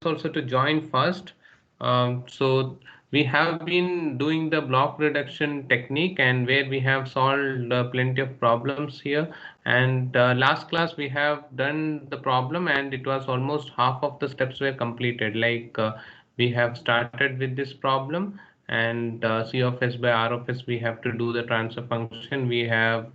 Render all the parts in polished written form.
also to join first. So we have been doing the block reduction technique, and where we have solved plenty of problems here. And last class we have done the problem, and it was almost half of the steps were completed. Like we have started with this problem, and C of S by R of S, we have to do the transfer function. We have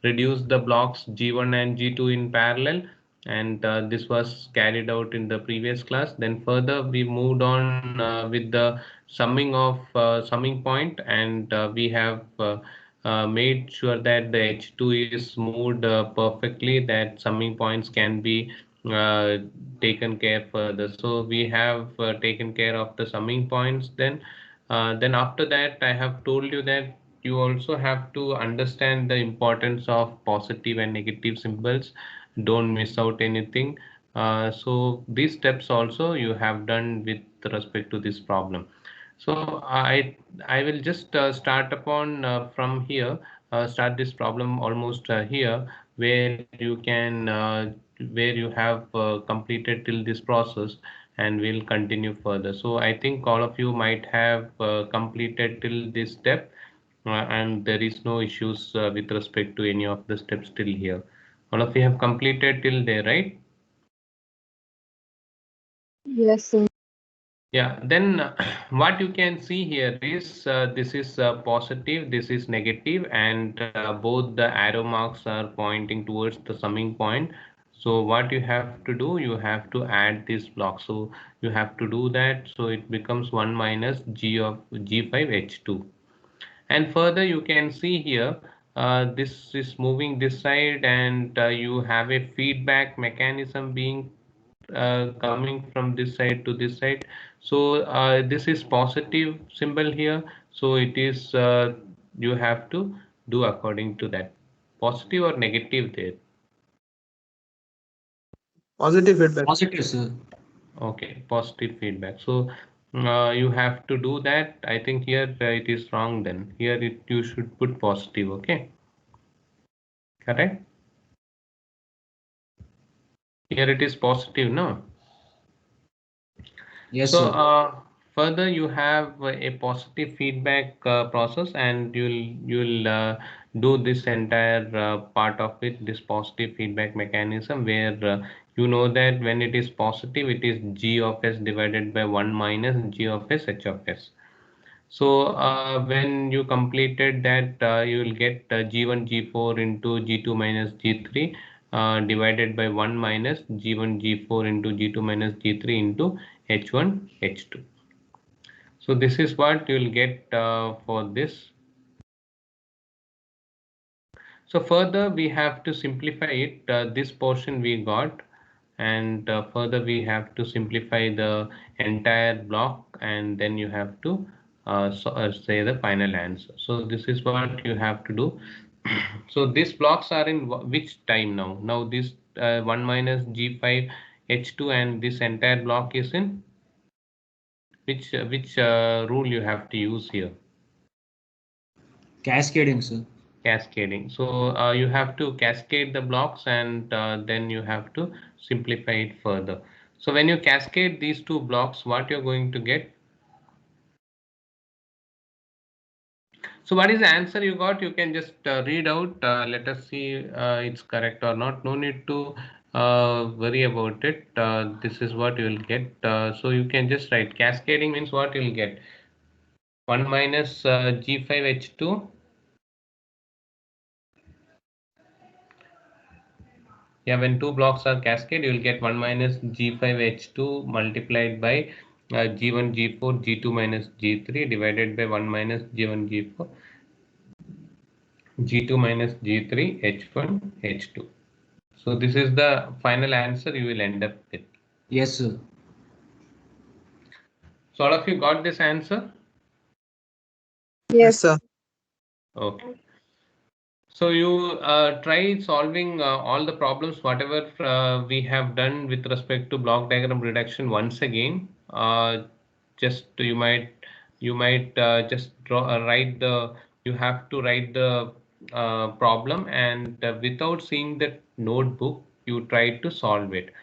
reduced the blocks G1 and G2 in parallel, and this was carried out in the previous class. Then further we moved on with the summing point, and we have made sure that the H2 is moved perfectly, that summing points can be uh, taken care further. So we have taken care of the summing points. Then after that, I have told you that you also have to understand the importance of positive and negative symbols. Don't miss out anything. So these steps also you have done with respect to this problem. So I will just start upon from here, start this problem almost here, where you can where you have completed till this process, and we'll continue further. So I think all of you might have completed till this step, and there is no issues with respect to any of the steps till here. All of you have completed till there, right? Yes, sir. Yeah, then what you can see here is this is positive, this is negative, and both the arrow marks are pointing towards the summing point. So what you have to do, you have to add this block. So you have to do that. So it becomes 1 minus G of G5H2. And further you can see here, this is moving this side, and you have a feedback mechanism being coming from this side to this side. So this is positive symbol here, so it is you have to do according to that. Positive or negative there? Positive feedback. Positive, sir. Okay, positive feedback. So you have to do that. I think here it is wrong. Then here you should put positive. Okay, correct. Here it is positive, no? Yes, So sir. further you have a positive feedback process, and you'll do this entire part of it, this positive feedback mechanism, where you know that when it is positive, it is G of S divided by 1 minus G of S H of S. So when you completed that, you will get G1 G4 into G2 minus G3 divided by 1 minus G1 G4 into G2 minus G3 into H1 H2. So this is what you will get for this. So further we have to simplify it. This portion we got, and further we have to simplify the entire block, and then you have to say the final answer. So this is what you have to do. So these blocks are in which time now? Now this 1 minus G5 H2, and this entire block is in which rule you have to use here? Cascading, sir. Cascading. So you have to cascade the blocks, and then you have to simplify it further. So when you cascade these two blocks, what you're going to get? So what is the answer you got? You can just read out. Let us see it's correct or not. No need to worry about it. This is what you will get. So you can just write cascading means what you will get. 1 minus G5H2. Yeah, when two blocks are cascade, you will get 1 minus G5H2 multiplied by G1 G4 G2 minus G3 divided by 1 minus G1 G4 G2 minus G3 H1 H2. So this is the final answer you will end up with. Yes, sir. So all of you got this answer? Yes, Yes. sir. Okay. So you try solving all the problems, whatever we have done with respect to block diagram reduction once again. Just you might just write the, you have to write the problem, and without seeing the notebook, you try to solve it.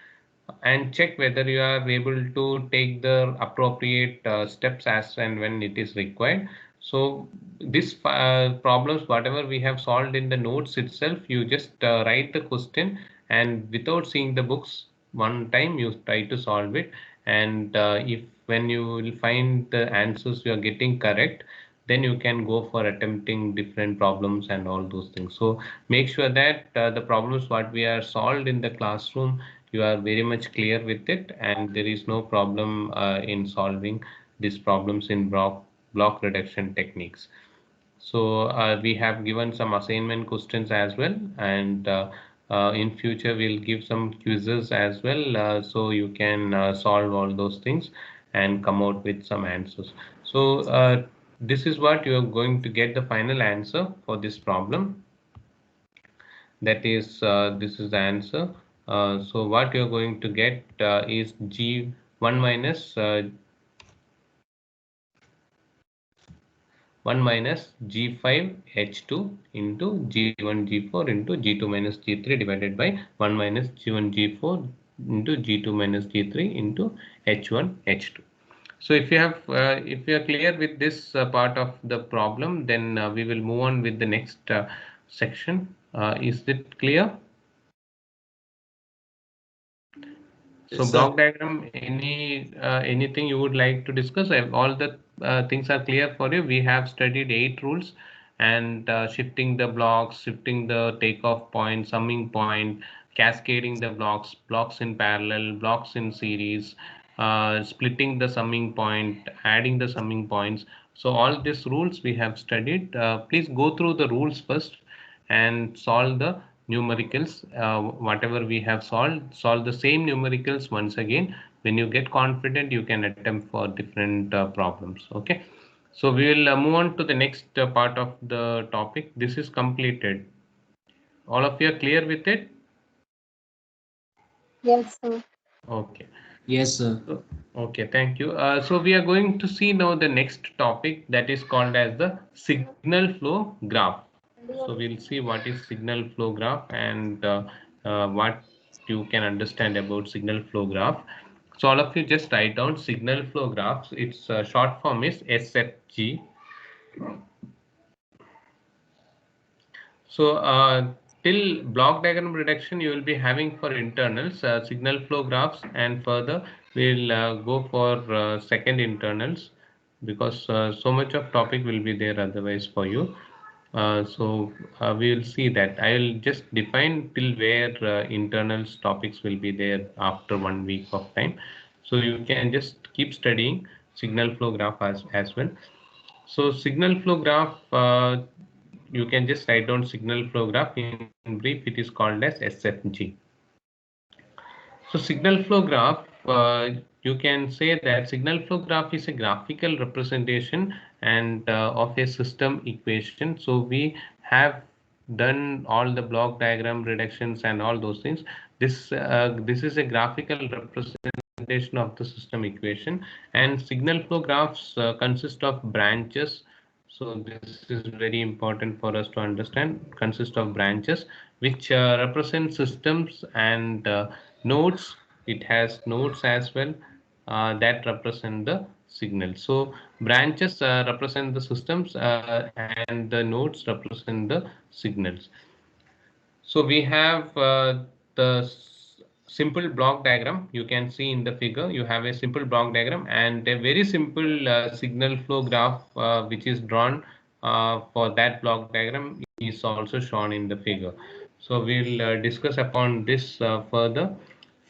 and check whether you are able to take the appropriate steps as and when it is required. So this problems, whatever we have solved in the notes itself, you just write the question, and without seeing the books one time, you try to solve it. And if when you will find the answers you are getting correct, then you can go for attempting different problems and all those things. So make sure that the problems what we are solved in the classroom, you are very much clear with it, and there is no problem in solving these problems in block reduction techniques. So we have given some assignment questions as well, and in future we'll give some quizzes as well, so you can solve all those things and come out with some answers. So this is what you are going to get the final answer for this problem. That is, this is the answer. So what you're going to get is G1 minus 1 minus G5H2 into G1 G4 into G2 minus G3 divided by 1 minus G1 G4 into G2 minus G3 into H1 H2. So if you have if you are clear with this part of the problem, then we will move on with the next section. Is it clear? So Yes, block sir. diagram, anything you would like to discuss? All the things are clear for you. We have studied 8 rules, and shifting the blocks, shifting the takeoff point, summing point, cascading the blocks, blocks in parallel, blocks in series, splitting the summing point, adding the summing points. So all these rules we have studied. Please go through the rules first and solve the numericals, whatever we have solve the same numericals once again. When you get confident, you can attempt for different problems. Okay, so we will move on to the next part of the topic. This is completed. All of you are clear with it? Yes, sir. Okay. Yes, sir. Okay, thank you. So we are going to see now the next topic, that is called as the signal flow graph. So we'll see what is signal flow graph, and what you can understand about signal flow graph. So all of you just write down signal flow graphs. Its short form is SFG. So till block diagram reduction, you will be having for internals signal flow graphs, and further we'll go for second internals, because so much of topic will be there otherwise for you. So we will see that. I will just define till where internals topics will be there after 1 week of time. So you can just keep studying signal flow graph as well. So signal flow graph, you can just write down signal flow graph. In brief, it is called as SFG. So signal flow graph, you can say that signal flow graph is a graphical representation and of a system equation. So we have done all the block diagram reductions and all those things. This is a graphical representation of the system equation, and signal flow graphs consist of branches. So this is very important for us to understand. Consist of branches which represent systems, and nodes. It has nodes as well that represent the signal. So branches represent the systems, and the nodes represent the signals. So we have the simple block diagram. You can see in the figure, you have a simple block diagram and a very simple signal flow graph which is drawn for that block diagram is also shown in the figure. So we'll discuss upon this further.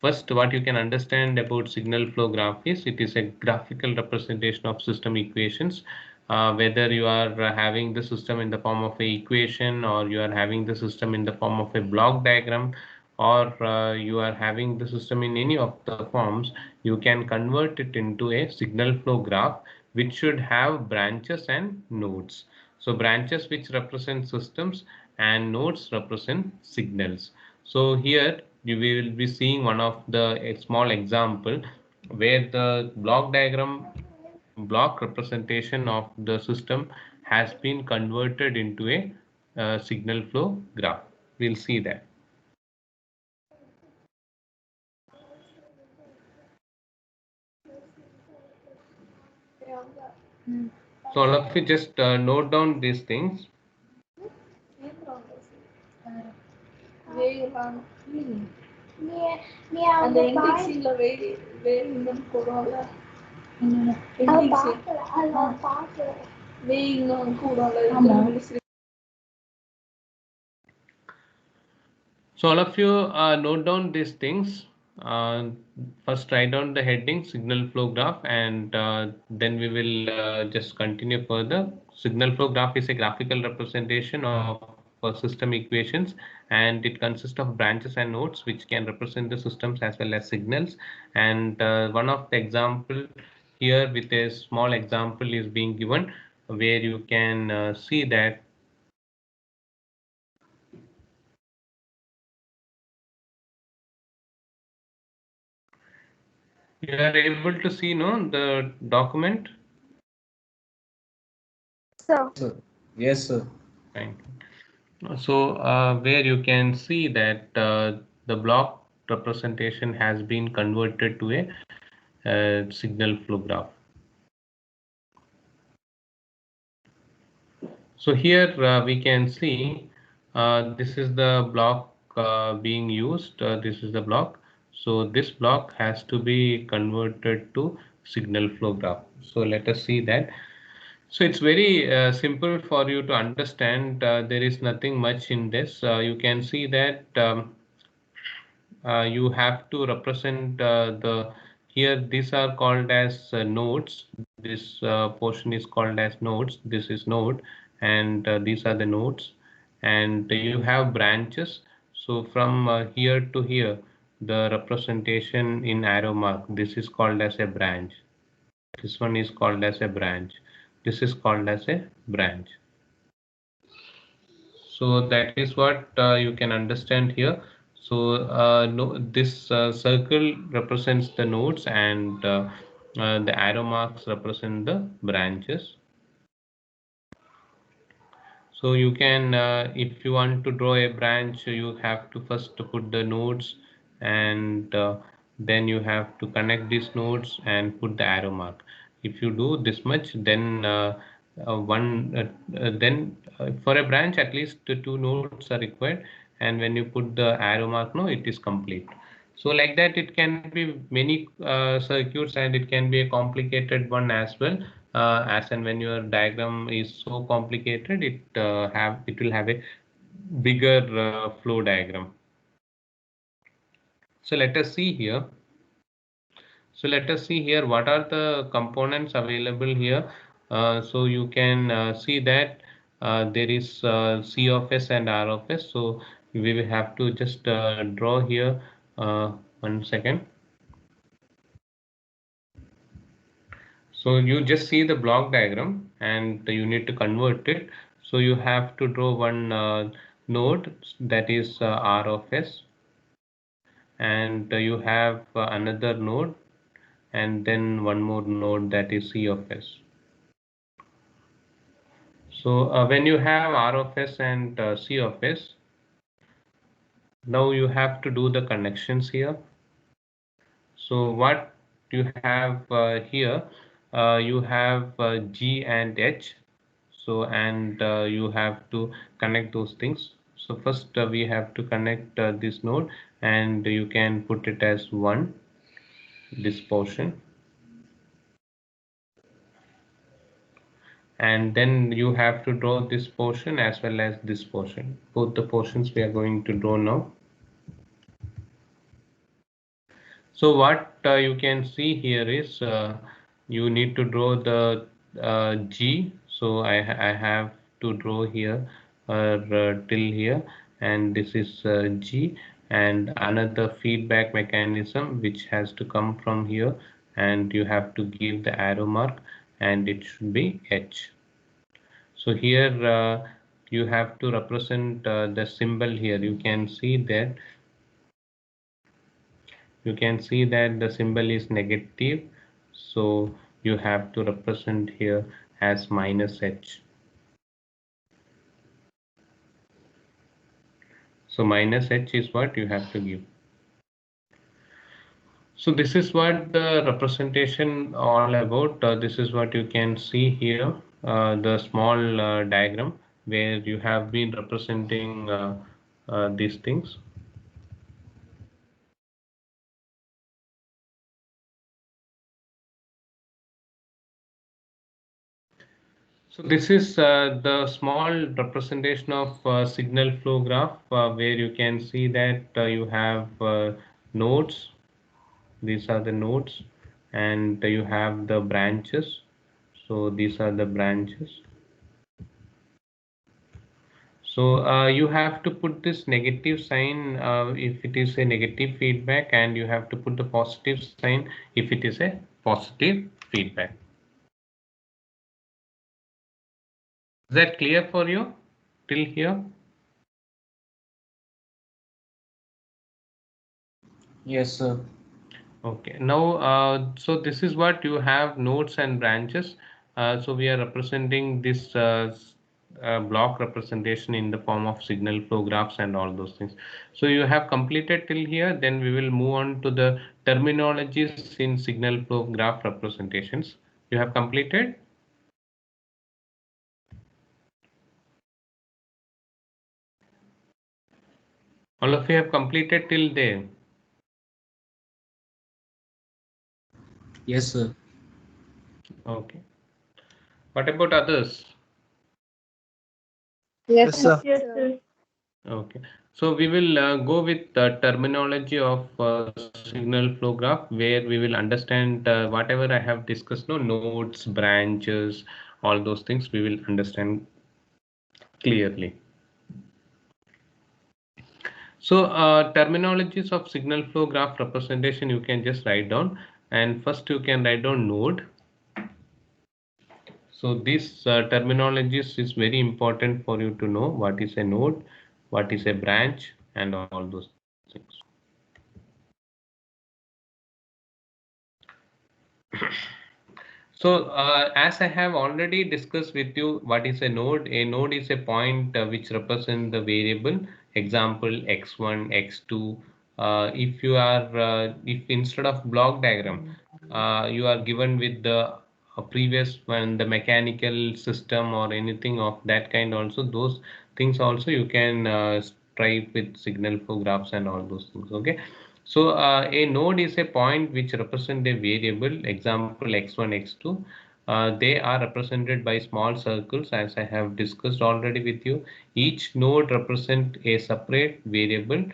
First, what you can understand about signal flow graph is it is a graphical representation of system equations. Whether you are having the system in the form of a equation, or you are having the system in the form of a block diagram, or you are having the system in any of the forms, you can convert it into a signal flow graph which should have branches and nodes. So branches which represent systems and nodes represent signals. So here you will be seeing one of the a small example where the block representation of the system has been converted into a signal flow graph. We'll see that. So all of you just note down these things. அந்த ending scene ல வேணும்னு போடுவாங்க ending scene வேணும்னு போடுவாங்க. So all of you note down these things. First write down the heading signal flow graph, and then we will just continue further. Signal flow graph is a graphical representation of system equations, and it consists of branches and nodes which can represent the systems as well as signals. And one of the example here with a small example is being given, where you can see that you are able to see the document. Sir. Yes, sir. Fine. So where you can see that the block representation has been converted to a signal flow graph. So here we can see this is the block being used. This is the block. So this block has to be converted to signal flow graph. So let us see that. So it's very simple for you to understand. There is nothing much in this. You can see that you have to represent the here these are called as nodes. This portion is called as nodes. This is node, and these are the nodes, and you have branches. So from here to here, the representation in arrow mark, this is called as a branch. This one is called as a branch. This is called as a branch. So that is what you can understand here. So no, this circle represents the nodes, and the arrow marks represent the branches. So you can, if you want to draw a branch, you have to first put the nodes, and then you have to connect these nodes and put the arrow mark. If you do this much, then for a branch at least two nodes are required, and when you put the arrow mark, no, it is complete. So like that, it can be many circuits, and it can be a complicated one as well. As and when your diagram is so complicated, it will have a bigger flow diagram. So let us see here. So let us see here what are the components available here. So you can see that there is C of S and R of S. So we will have to just draw here. 1 second. So you just see the block diagram, and you need to convert it. So you have to draw one node, that is R of S, and you have another node, and then one more node, that is C of S. So when you have R of S and C of S, now you have to do the connections here. So what you have here, you have G and H. So and you have to connect those things. So first we have to connect this node, and you can put it as 1, this portion, and then you have to draw this portion as well as this portion. Both the portions we are going to draw now. So what you can see here is you need to draw the G. So I have to draw here till here, and this is G, and another feedback mechanism which has to come from here, and you have to give the arrow mark, and it should be H. So here you have to represent the symbol here. You can see that the symbol is negative, so you have to represent here as minus H. So minus H is what you have to give. So this is what the representation all about. This is what you can see here, the small diagram where you have been representing these things. So this is the small representation of signal flow graph where you can see that you have nodes. These are the nodes, and you have the branches. So these are the branches. So you have to put this negative sign if it is a negative feedback, and you have to put the positive sign if it is a positive feedback. Is that clear for you till here? Yes, sir. Okay, now so this is what you have, nodes and branches. So we are representing this block representation in the form of signal flow graphs and all those things. So you have completed till here, then we will move on to the terminologies in signal flow graph representations. You have completed? All of you have completed till there? Yes, sir. Okay. What about others? Yes, Yes, sir. Yes, sir. sir. Okay, so we will go with the terminology of signal flow graph where we will understand whatever I have discussed, no nodes, branches, all those things we will understand clearly. So terminologies of signal flow graph representation you can just write down, and first you can write down node. So this terminologies is very important for you to know what is a node, what is a branch, and all those things. So as I have already discussed with you, what is a node? A node is a point which represents the variable, example x1, x2. If you are, if instead of block diagram, you are given with the previous one, the mechanical system or anything of that kind also, those things also you can try with signal flow graphs and all those things, okay? So a node is a point which represent a variable, example x1, x2. They are represented by small circles as I have discussed already with you. Each node represent a separate variable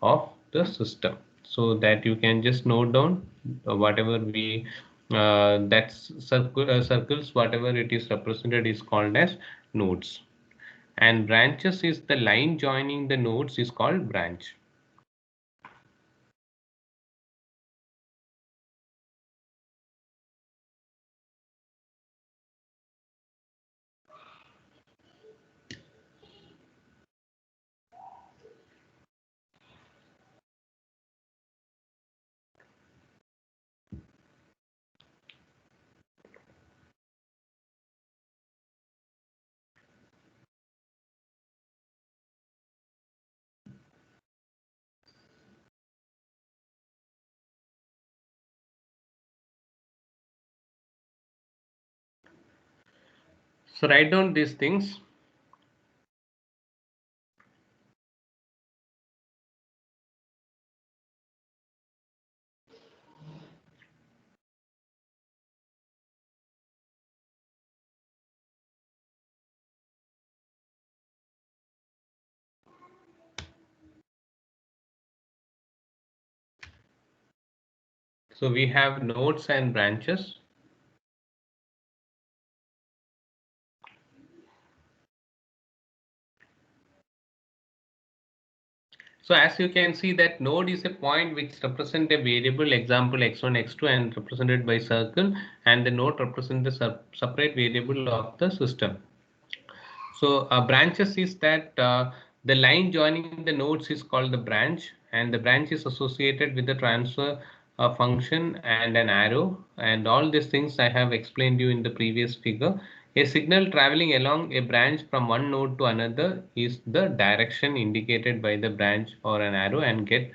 of the system, so that you can just note down whatever we that's circles, whatever it is represented is called as nodes, and branches is the line joining the nodes is called branch. So write down these things. So we have nodes and branches. So as you can see that node is a point which represent a variable, example x1, x2, and represented by circle, and the node represent the separate variable of the system. So branches is that the line joining the nodes is called the branch, and the branch is associated with the transfer function and an arrow, and all these things I have explained you in the previous figure. A signal traveling along a branch from one node to another is the direction indicated by the branch or an arrow, and get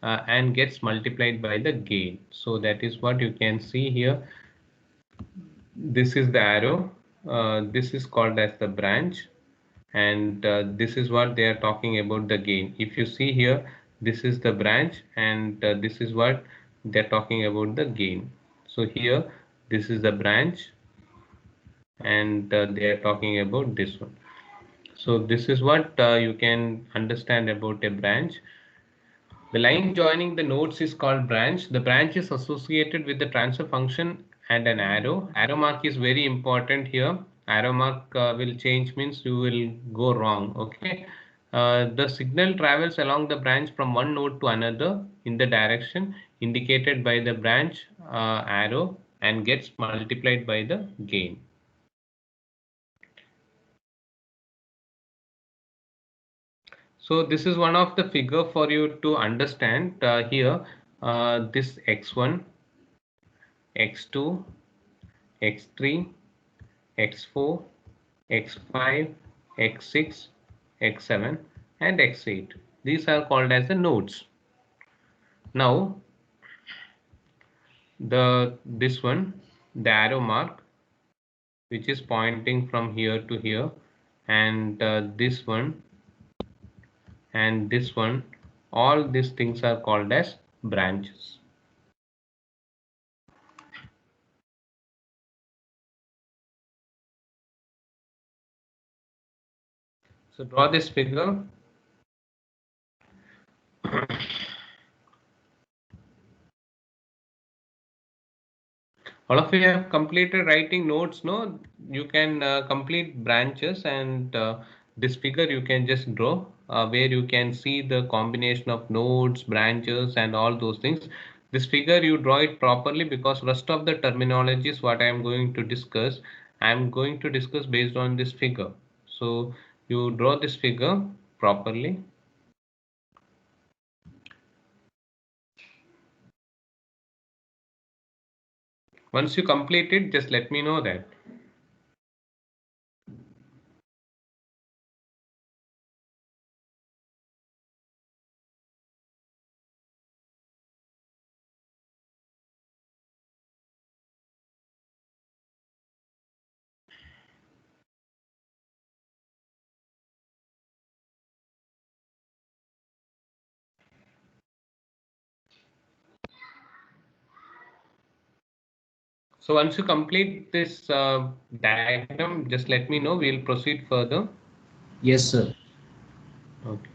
and gets multiplied by the gain. So that is what you can see here. This is the arrow. This is called as the branch, and this is what they are talking about, the gain. If you see here, this is the branch, and this is what they're talking about, the gain. So here, this is the branch, and they are talking about this one. So this is what you can understand about a branch. The line joining the nodes is called branch. The branch is associated with the transfer function and an arrow. Arrow mark is very important here. Arrow mark will change, means you will go wrong. Okay. The signal travels along the branch from one node to another in the direction indicated by the branch arrow and gets multiplied by the gain. So this is one of the figure for you to understand here. This x1, x2, x3, x4, x5, x6, x7, and x8. These are called as the nodes. Now, this one, the arrow mark, which is pointing from here to here, and this one, and this one, all these things are called as branches. So draw this figure. All of you have completed writing notes, no? You can complete branches, and this figure you can just draw where you can see the combination of nodes, branches, and all those things. This figure you draw it properly, because rest of the terminologies what I am going to discuss, I am going to discuss based on this figure. So you draw this figure properly. Once you complete it, just let me know that. So once you complete this diagram, just let me know. We'll proceed further. Yes, sir. Okay.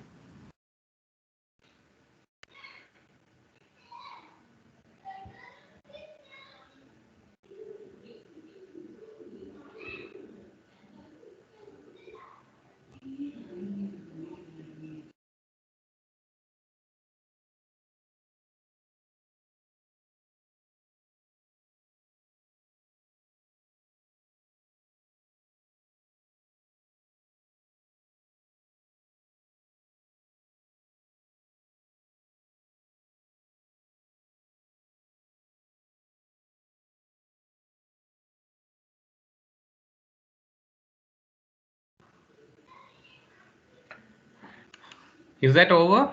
Is that over?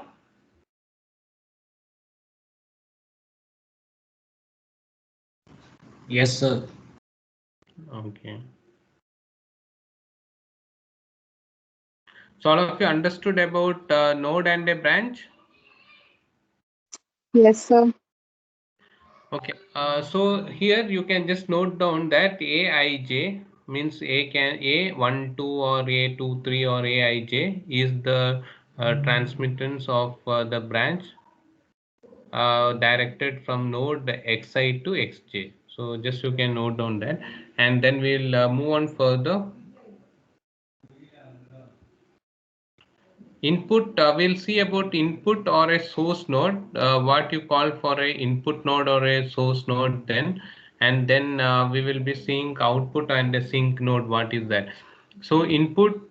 Yes, sir. Okay. So all of you understood about node and a branch? Yes, sir. Okay. So here you can just note down that Aij means A1, 2 or A2, 3 or Aij is the transmittance of the branch directed from node xi to xj. So just you can note down that, and then we'll move on further. Input, we'll see about input or a source node, what you call for a input node or a source node then, and then we will be seeing output and a sink node, what is that. So input,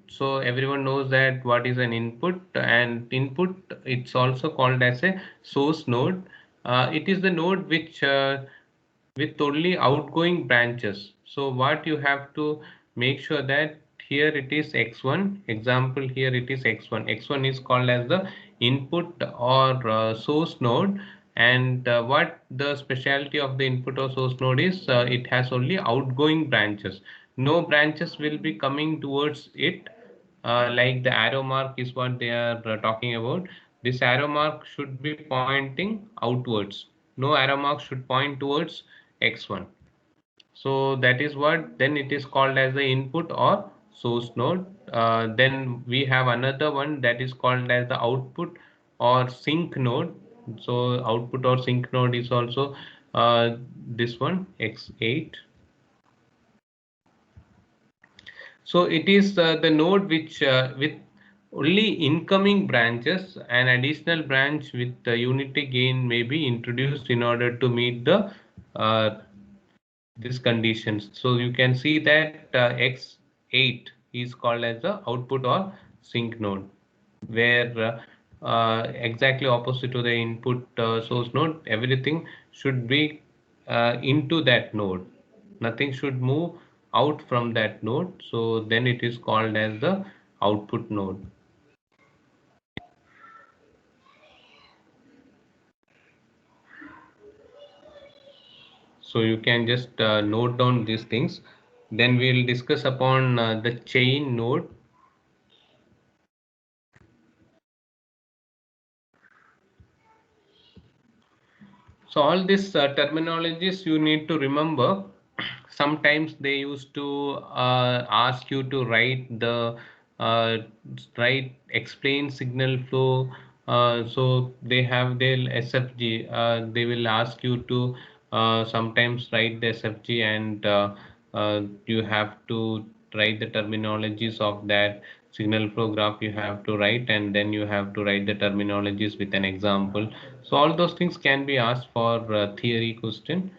so everyone knows that what is an input, and input, it's also called as a source node. It is the node which with only outgoing branches. So what you have to make sure that here it is x1, example here it is x1. X1 is called as the input or source node. And what the specialty of the input or source node is, it has only outgoing branches. No branches will be coming towards it, like the arrow mark is what they are talking about. This arrow mark should be pointing outwards. No arrow mark should point towards x1. So that is what then it is called as the input or source node. Then we have another one that is called as the output or sink node. So output or sink node is also this one, x8. So it is the node which with only incoming branches, an additional branch with the unity gain may be introduced in order to meet the these conditions. So you can see that x8 is called as the output or sink node, where exactly opposite to the input source node, everything should be into that node. Nothing should move out from that node. So then it is called as the output node. So you can just note down these things. Then we'll discuss upon the chain node. So all these terminologies you need to remember. Sometimes they used to ask you to write the explain signal flow. So they have their SFG. They will ask you to sometimes write the SFG, and you have to write the terminologies of that signal flow graph. You have to write, and then you have to write the terminologies with an example. So all those things can be asked for theory question.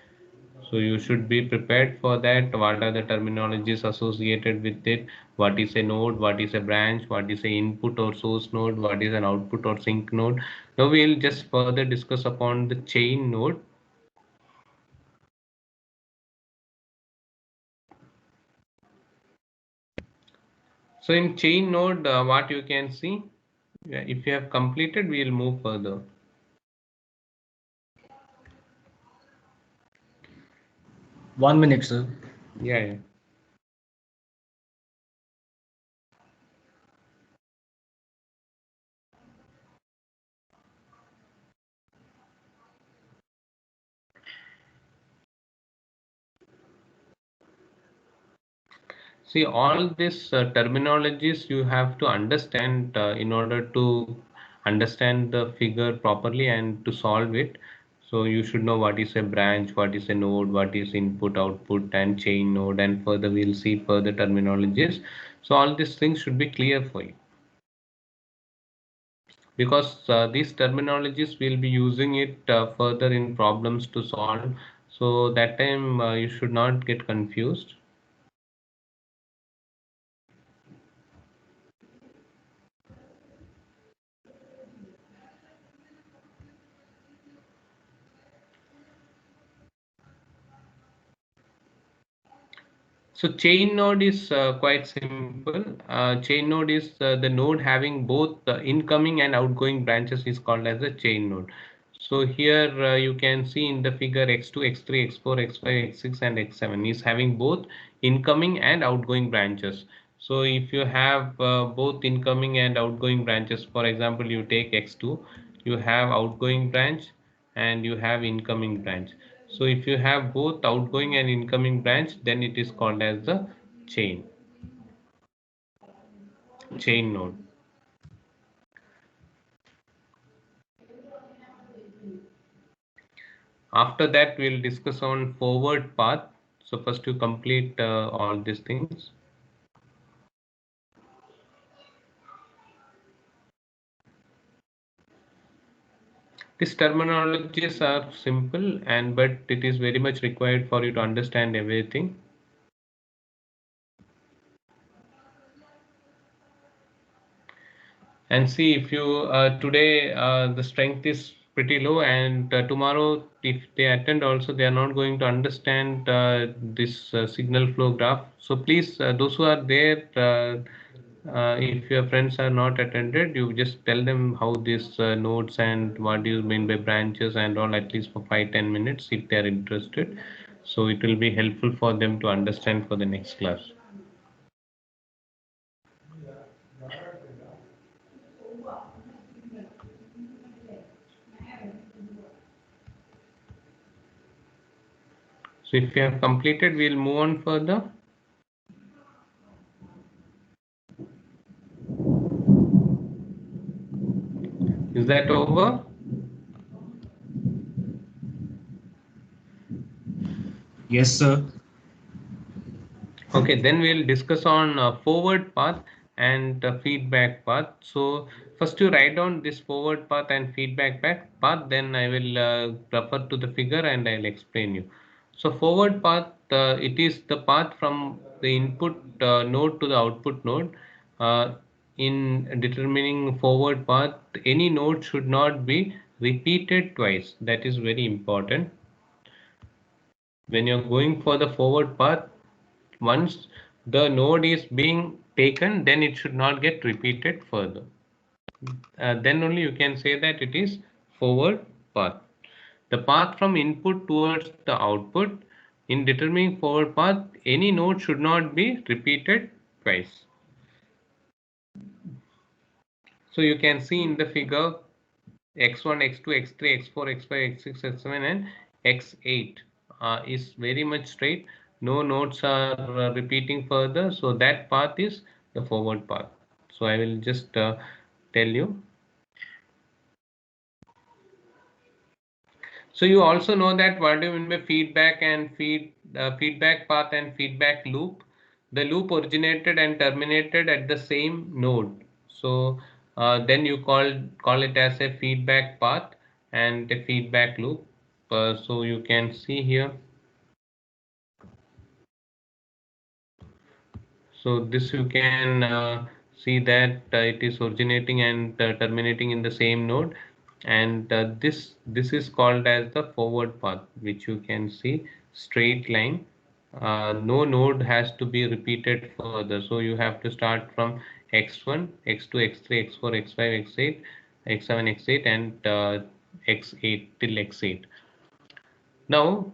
So you should be prepared for that. What are the terminologies associated with it? What is a node? What is a branch? What is a input or source node? What is an output or sink node? Now we'll just further discuss upon the chain node. So in chain node, what you can see, if you have completed, we'll move further. One minute, sir. Yeah. See, all these terminologies you have to understand in order to understand the figure properly and to solve it. So you should know what is a branch, what is a node, what is input, output, and chain node, and further we'll see further terminologies. So all these things should be clear for you, because these terminologies will be using it further in problems to solve. So that time you should not get confused. So chain node is quite simple. Chain node is the node having both incoming and outgoing branches is called as a chain node. So here you can see in the figure x2, x3, x4, x5, x6 and x7 is having both incoming and outgoing branches. So if you have both incoming and outgoing branches, for example, you take x2, you have outgoing branch and you have incoming branch. So if you have both outgoing and incoming branch, then it is called as the chain node. After that, we'll discuss on forward path. So first to complete all these things. These terminologies are simple, but it is very much required for you to understand everything. And see, if you today the strength is pretty low, and tomorrow if they attend also, they are not going to understand this signal flow graph. So please, those who are there, If your friends are not attended, you just tell them how these nodes and what do you mean by branches and all, at least for 5-10 minutes if they are interested. So it will be helpful for them to understand for the next class. So if you have completed, we'll move on further. Is that over? Yes, sir. Okay, then we'll discuss on forward path and feedback path. So first you write down this forward path and feedback path, then I will refer to the figure and I'll explain you. So forward path, it is the path from the input node to the output node. In determining forward path, any node should not be repeated twice. That is very important. When you're going for the forward path, once the node is being taken, then it should not get repeated further. Then only you can say that it is forward path. The path from input towards the output. In determining forward path, any node should not be repeated twice. So you can see in the figure x1, x2, x3, x4, x5, x6, x7 and x8 is very much straight. No nodes are repeating further. So that path is the forward path. So I will just tell you. So you also know that what do you mean by feedback and feedback path and feedback loop. The loop originated and terminated at the same node. So then you call it as a feedback path and a feedback loop. So you can see here. So this you can see that it is originating and terminating in the same node, and this is called as the forward path, which you can see straight line. No node has to be repeated further, so you have to start from x1, x2, x3, x4, x5, x8, x7, x8, and x8 till x8. Now,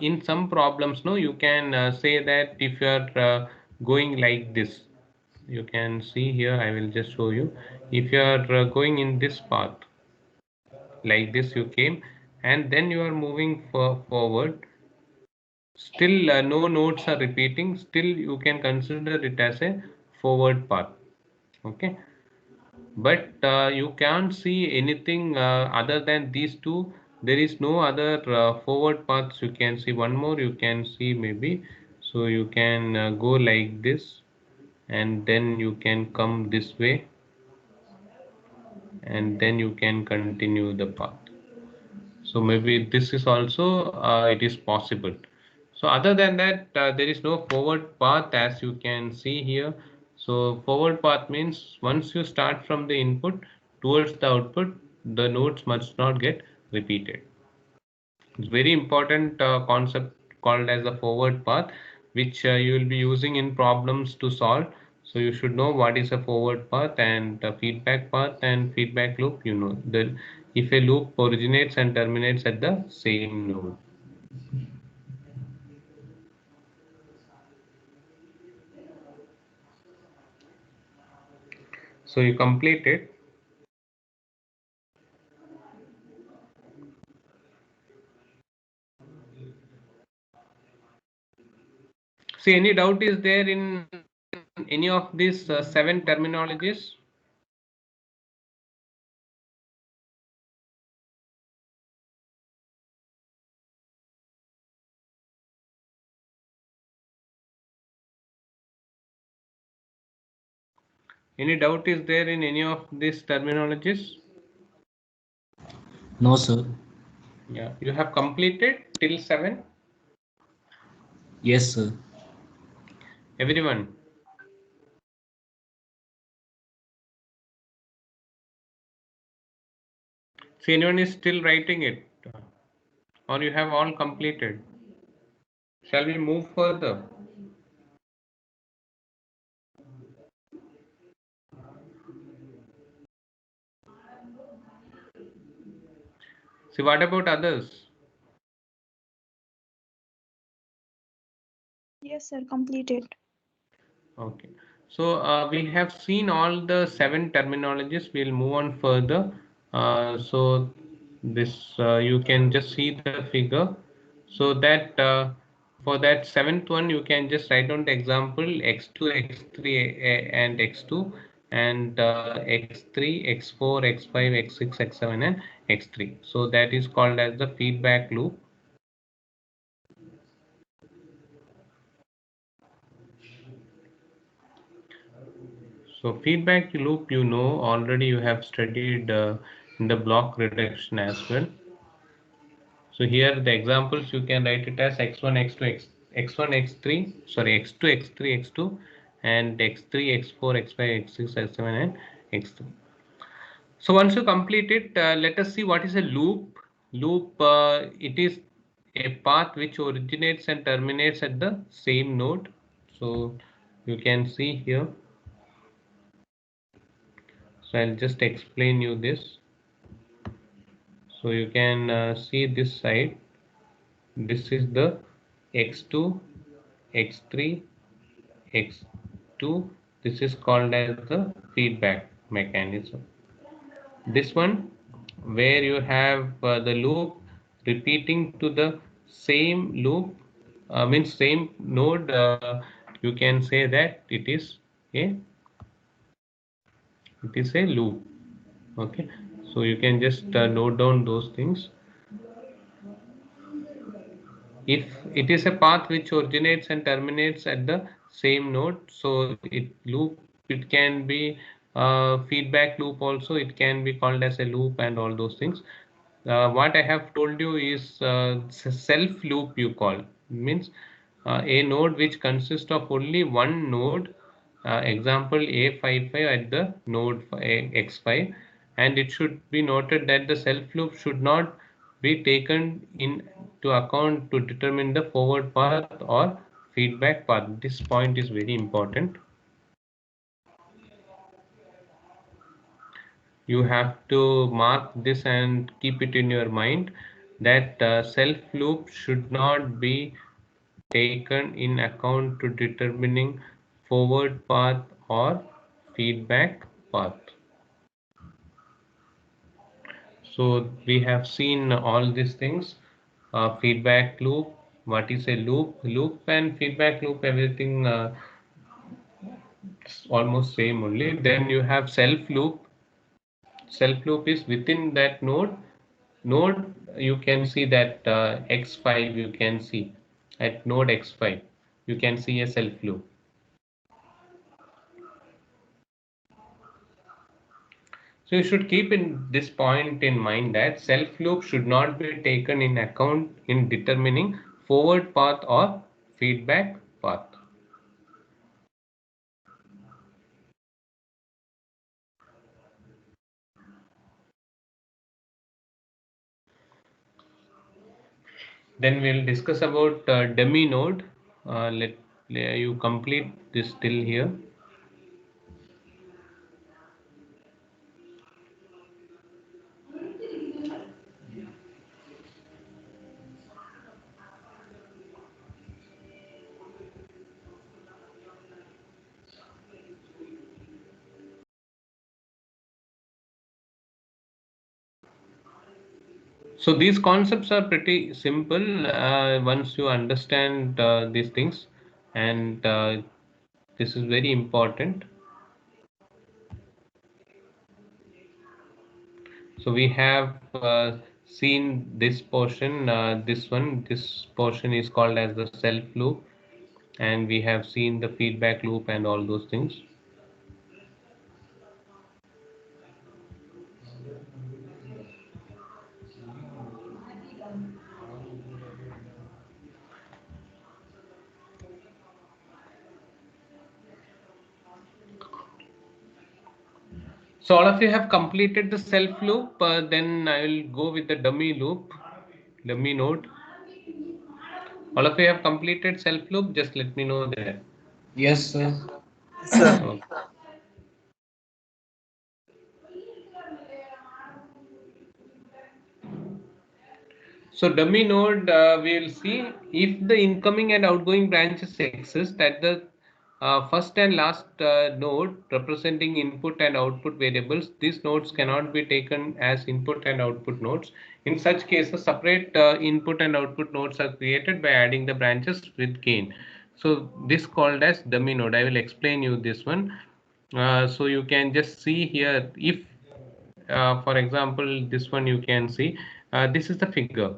in some problems, no, you can say that if you are going like this, you can see here, I will just show you. If you are going in this path, like this you came, and then you are moving forward, still no nodes are repeating, still you can consider it as a forward path. Okay. But you can't see anything other than these two. There is no other forward paths. You can see one more, you can see maybe. So you can go like this, and then you can come this way, and then you can continue the path. So maybe this is also it is possible. So other than that, there is no forward path, as you can see here. So forward path means once you start from the input towards the output, the nodes must not get repeated. It's very important concept called as the forward path, which you will be using in problems to solve. So you should know what is a forward path and feedback path and feedback loop. You know that if a loop originates and terminates at the same node. So you complete it. See, any doubt is there in any of these 7 terminologies? Any doubt is there in any of these terminologies? No, sir. Yeah, you have completed till 7. Yes, sir. Everyone. See, anyone is still writing it, or you have all completed? Shall we move further? See, what about others? Yes, sir. Completed. Okay. So we have seen all the 7 terminologies. We'll move on further. So this you can just see the figure. So that for that 7th one, you can just write down the example x2, x3, and x2, and x3, x4, x5, x6, x7, and x3. So that is called as the feedback loop. So feedback loop, you know, already you have studied in the block reduction as well. So here the examples you can write it as x1, x2, x1, x3, sorry, x2, x3, x2, and x3, x4, x5, x6, x7, and x3. So once you complete it, let us see what is a loop. Loop, it is a path which originates and terminates at the same node. So you can see here. So I'll just explain you this. So you can see this side. This is the x2, x3, x2. This is called as the feedback mechanism. This one where you have the loop repeating to the same loop, means same node, you can say that it is a loop. Okay, so you can just note down those things. If it is a path which originates and terminates at the same node, so it can be feedback loop also, it can be called as a loop and all those things. What I have told you is self loop you call, means a node which consists of only one node, example A55 at the node X5, and it should be noted that the self loop should not be taken into account to determine the forward path or feedback path. This point is very important. You have to mark this and keep it in your mind that self loop should not be taken in account to determining forward path or feedback path. So we have seen all these things. Feedback loop, what is a loop? Loop and feedback loop, everything almost same only. Then you have self loop. Self loop is within that node. You can see that x5, you can see at node x5 you can see a self loop. So you should keep in this point in mind that self loop should not be taken in account in determining forward path or feedback path. Then we'll discuss about dummy node. Let you complete this till here. So these concepts are pretty simple once you understand these things, and this is very important. So we have seen this portion, this portion is called as the self loop, and we have seen the feedback loop and all those things. So all of you have completed the self loop, then I will go with the dummy loop, dummy node. All of you have completed self loop, just let me know there. Yes, sir. Sir. Okay. So dummy node, we will see if the incoming and outgoing branches exist at the first and last node representing input and output variables. These nodes cannot be taken as input and output nodes. In such cases, separate input and output nodes are created by adding the branches with gain. So this called as dummy node. I will explain you this one. So you can just see here if for example, this one you can see, this is the figure.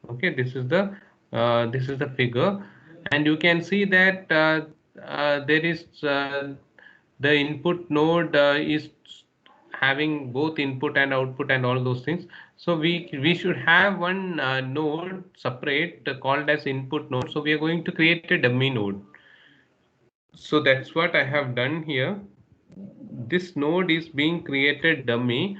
Okay, this is the figure, and you can see that there is the input node is having both input and output and all those things. So we should have one node separate called as input node. So we are going to create a dummy node. So that's what I have done here. This node is being created dummy,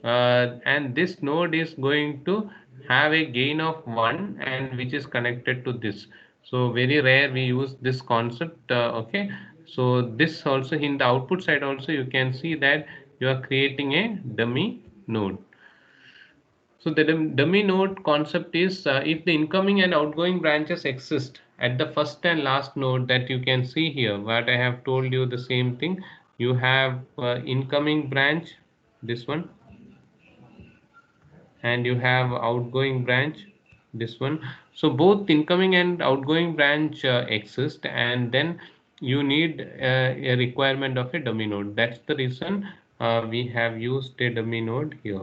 and this node is going to have a gain of 1 and which is connected to this. So very rare we use this concept. Okay, so this also in the output side also you can see that you are creating a dummy node. So the dummy node concept is if the incoming and outgoing branches exist at the first and last node, that you can see here, what I have told you the same thing. You have incoming branch, this one, and you have outgoing branch, this one. So both incoming and outgoing branch exist, and then you need a requirement of a dummy node. That's the reason we have used a dummy node here.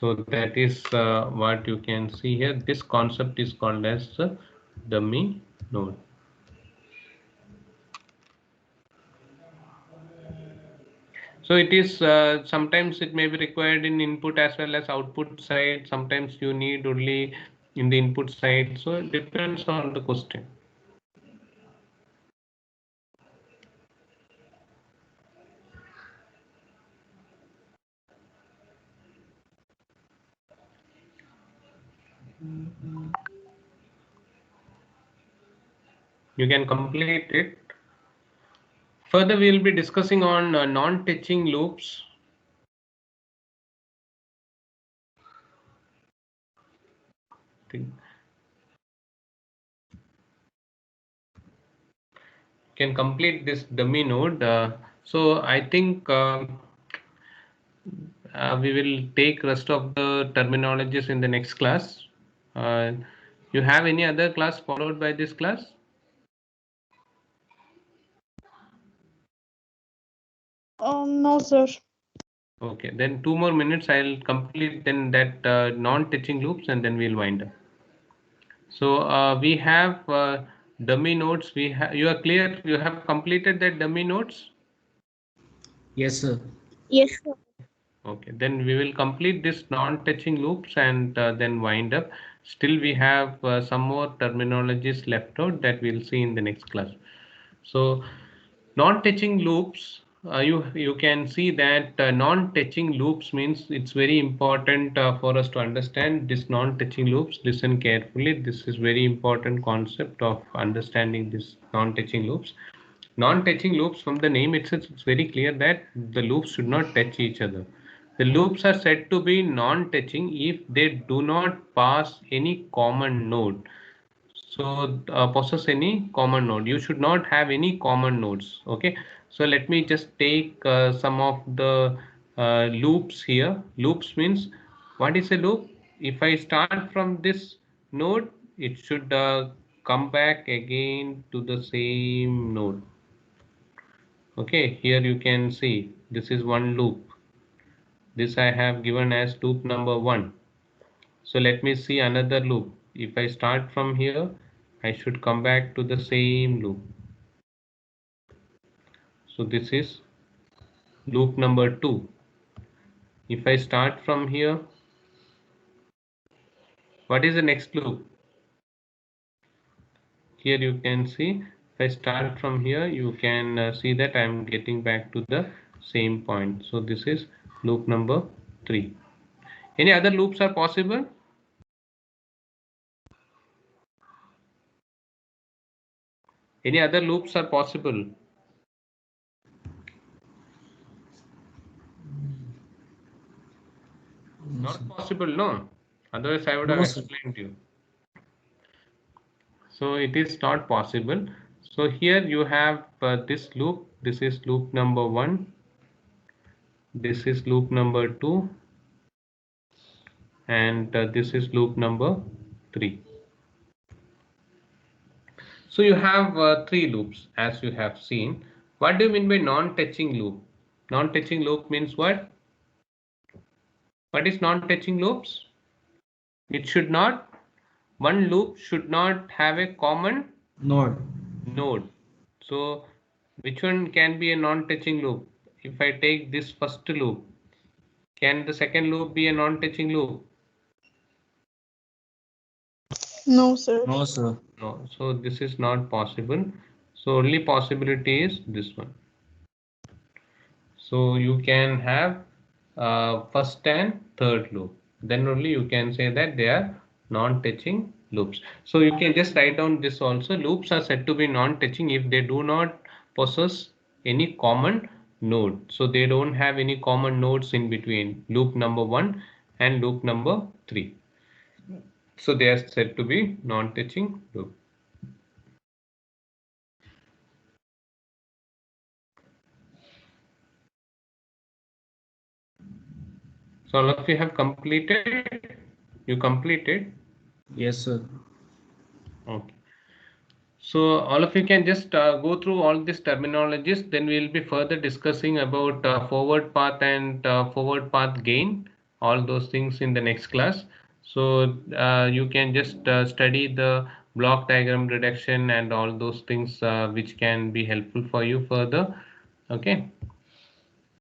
So that is what you can see here. This concept is called as dummy node. So it is sometimes it may be required in input as well as output side. Sometimes you need only in the input side. So it depends on the question. You can complete it. Further, we will be discussing on non-touching loops. Can complete this dummy node. So I think we will take rest of the terminologies in the next class. You have any other class followed by this class? No, sir. Okay, then 2 more minutes. I'll complete then that non-touching loops, and then we'll wind up. So we have dummy nodes. You are clear? You have completed that dummy nodes? Yes, sir. Yes, sir. Okay, then we will complete this non-touching loops and then wind up. Still, we have some more terminologies left out that we'll see in the next class. So, non-touching loops, you can see that non-touching loops means it's very important for us to understand this non-touching loops. Listen carefully. This is very important concept of understanding this non-touching loops. Non-touching loops, from the name itself, it's very clear that the loops should not touch each other. The loops are said to be non-touching if they do not pass any common node. So possess any common node. You should not have any common nodes. Okay. So let me just take some of the loops here. Loops means, what is a loop? If I start from this node, it should come back again to the same node. Okay, here you can see this is one loop. This I have given as loop number 1. So let me see another loop. If I start from here, I should come back to the same loop. So this is loop number 2. If I start from here, what is the next loop? Here you can see, if I start from here, you can see that I am getting back to the same point. So this is loop number 3. Any other loops are possible? Any other loops are possible? Not possible, no. Otherwise, I would No, have sir. explained to you. So it is not possible. So here you have this loop. This is loop number 1. This is loop number 2. And this is loop number 3. So you have 3 loops as you have seen. What do you mean by non-touching loop? Non-touching loop means what? What is non-touching loops? It should not, one loop should not have a common node. So which one can be a non-touching loop? If I take this first loop, can the second loop be a non-touching loop? No, sir. No, sir. No, so this is not possible. So only possibility is this one. So you can have first and third loop. Then only you can say that they are non-touching loops. So you can just write down this also. Loops are said to be non-touching if they do not possess any common node. So they don't have any common nodes in between loop number 1 and loop number 3. So they are said to be non-touching loop. So all of you have completed? You completed? Yes, sir. Okay. So all of you can just go through all these terminologies. Then we will be further discussing about forward path and forward path gain, all those things in the next class. So you can just study the block diagram reduction and all those things which can be helpful for you further. Okay.